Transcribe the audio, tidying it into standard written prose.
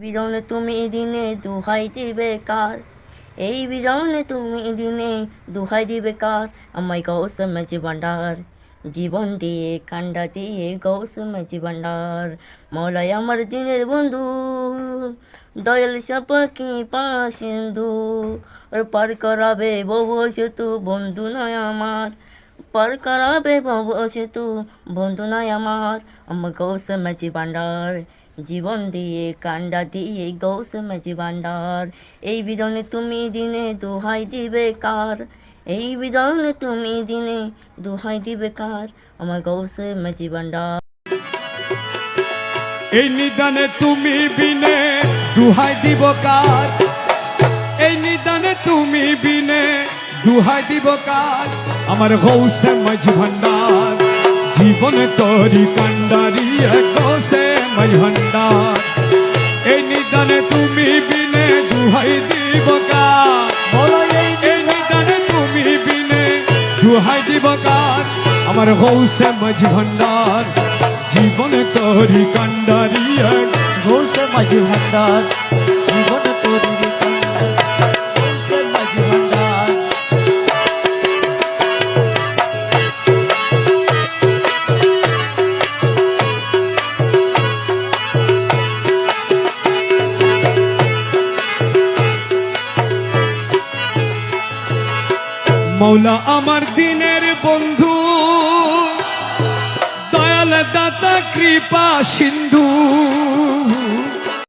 বিরনে তুমি দিনে দুহাই দিবে কার, এই বিরনে তুমি দিনে দুহাই দিবে কার, আমায় গৌস মাঝি ভান্ডার, জীবন দিয়ে কান্ডা দিয়ে গৌস মাঝি ভান্ডার। মৌলাই আমার দিনের বন্ধু, দয়াল সাপাকি পাশিন্দু, ওর পার করাবে বউ সেতু, বন্ধু নয় আমার, পার করাবে বউ সেতু, বন্ধু নয় আমার গৌস মাঝি ভান্ডার, জীবন দিয়ে কান্ডা দিয়ে গৌস মাঝি ভান্ডার। এই বিধনে তুমি দিনে দোহাই দিবে কার, এই বিধনে তুমি দিনে দোহাই দিবে কার, আমার গৌস মাঝি ভান্ডার। এই নিদানে তুমি বিনে দুহাই দিব কার, এই নিদানে তুমি বিনে দুহাই দিব কার, আমার গৌসে মাঝি ভান্ডার, জীবনে তোরি কান্ডারি গৌসে মাঝি ভান্ডার। এই নিদানে তুমি বিনে দুহাই দিব কার, বলো এই নিদানে তুমি বিনে দুহাই দিব কার, আমার গৌসে মাঝি ভান্ডার, জীবনে তোরি কান্ডারি গৌসে মাঝি ভান্ডার, জীবনে তোরি কান্ডারি গৌসে মাঝি ভান্ডার। মৌলা আমার দিনের বন্ধু, দয়াল দাতা কৃপা সিন্ধু,